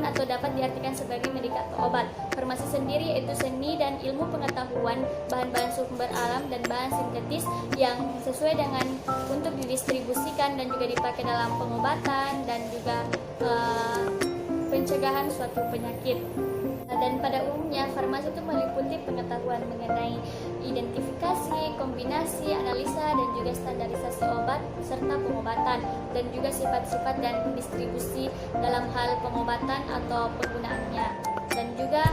farmakon atau dapat diartikan sebagai medika atau obat. Farmasi sendiri yaitu seni dan ilmu pengetahuan bahan-bahan sumber alam dan bahan sintetis yang sesuai dengan untuk didistribusikan dan juga dipakai dalam pengobatan dan juga pencegahan suatu penyakit. Dan pada umumnya farmasi itu meliputi pengetahuan mengenai identifikasi, kombinasi, analisa, dan juga standarisasi obat serta pengobatan, dan juga sifat-sifat dan distribusi dalam hal pengobatan atau penggunaannya. Dan juga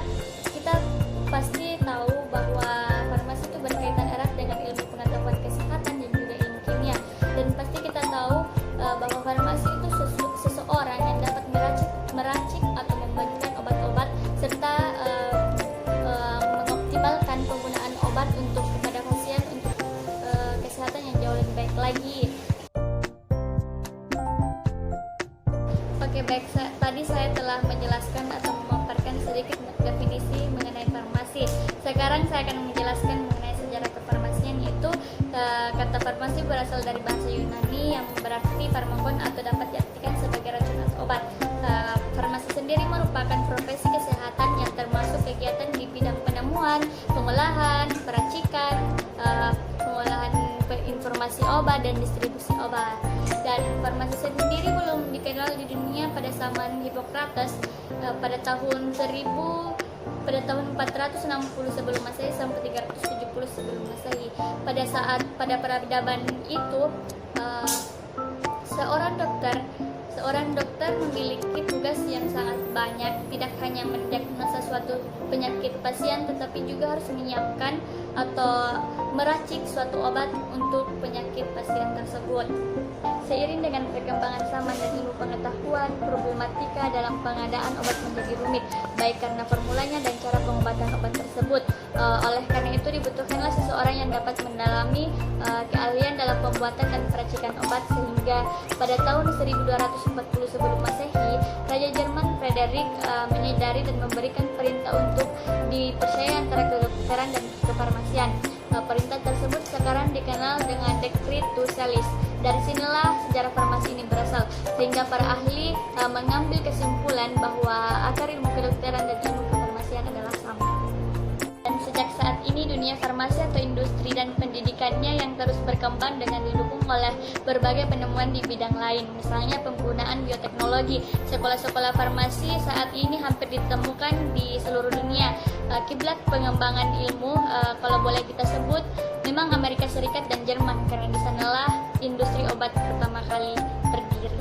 kita pasti tahu bahwa farmasi itu berkaitan erat dengan ilmu pengetahuan kesehatan dan juga ilmu kimia. Dan pasti kita tahu bahwa farmasi itu seseorang yang dapat meracik atau membagikan obat-obat serta mengoptimalkan penggunaan obat untuk kepada pasien untuk kesehatan yang jauh lebih baik lagi. Oke, baik, tadi saya telah menjelaskan atau memaparkan sedikit definisi mengenai farmasi. Sekarang saya akan menjelaskan mengenai sejarah kefarmasian, yaitu kata farmasi berasal dari bahasa Yunani yang berarti farmakon atau dapat diartikan sebagai racun atau obat. Farmasi sendiri merupakan profesi kesehatan yang termasuk kegiatan di bidang penemuan, pengolahan, peracikan, pengolahan informasi obat dan distribusi obat. Dan farmasi sendiri belum dikenal di dunia pada zaman Hippocrates pada tahun 460 sebelum Masehi sampai 370 sebelum Masehi. Pada peradaban itu seorang dokter memiliki tugas yang sangat banyak, tidak hanya mendiagnosa suatu penyakit pasien, tetapi juga harus menyiapkan atau meracik suatu obat untuk penyakit pasien tersebut. Seiring dengan perkembangan zaman dan ilmu pengetahuan, problematika dalam pengadaan obat menjadi rumit, baik karena formulanya dan cara pengobatan obat tersebut. Oleh karena itu dibutuhkanlah seseorang yang dapat mendalami keahlian dalam pembuatan dan peracikan obat, sehingga pada tahun 1240 sebelum Masehi, Raja Jerman Frederick menyadari dan memberikan perintah untuk dipercaya antara kedokteran dan kefarmasian. Perintah tersebut sekarang dikenal dengan Decretus Cellis. Dari sinilah sejarah farmasi ini berasal, sehingga para ahli mengambil kesimpulan bahwa akar ilmu kedokteran dan ilmu kefarmasian adalah sama. Dan sejak saat ini dunia farmasi atau industri dan pendidikannya yang terus berkembang dengan didukung oleh berbagai penemuan di bidang lain, misalnya penggunaan bioteknologi. Sekolah-sekolah farmasi saat ini hampir ditemukan di seluruh dunia. Kiblat pengembangan ilmu, kalau boleh kita sebut, memang Amerika Serikat dan Jerman, karena di sanalah industri obat pertama kali berdiri.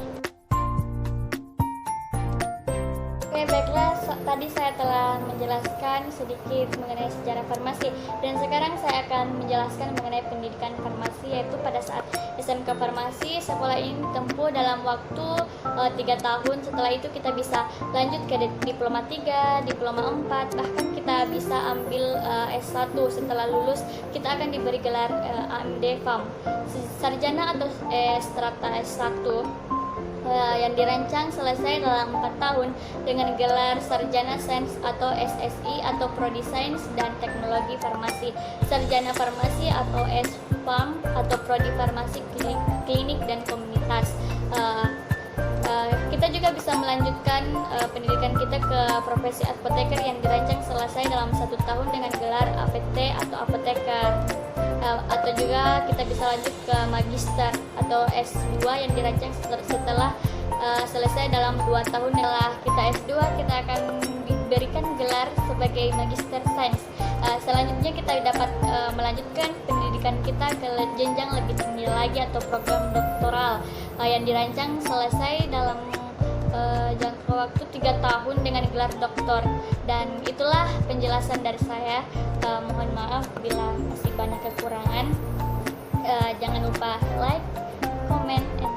Oke, baiklah, tadi saya telah menjelaskan sedikit mengenai sejarah farmasi, dan sekarang saya akan menjelaskan mengenai pendidikan farmasi, yaitu pada saat SMK Farmasi, sekolah ini ditempuh dalam waktu 3 tahun. Setelah itu kita bisa lanjut ke diploma 3, diploma 4, bahkan kita bisa ambil S1. Setelah lulus kita akan diberi gelar AMD FAM, sarjana atau strata S1 yang dirancang selesai dalam 4 tahun dengan gelar Sarjana Sains atau SSI atau Prodi Sains dan Teknologi Farmasi, Sarjana Farmasi atau S-Farm atau Prodi Farmasi Klinik dan Komunitas. Kita juga bisa melanjutkan pendidikan kita ke profesi apoteker yang dirancang selesai dalam 1 tahun dengan gelar APT atau apoteker. Atau juga kita bisa lanjut ke magister atau S2 yang dirancang setelah selesai dalam 2 tahun. Setelah kita S2 kita akan diberikan gelar sebagai magister sains. Selanjutnya kita dapat melanjutkan pendidikan kita ke jenjang lebih tinggi lagi atau program doktoral yang dirancang selesai dalam jangka waktu 3 tahun dengan gelar doktor. Dan itulah penjelasan dari saya. Mohon maaf bila masih banyak kekurangan. Jangan lupa like, comment, and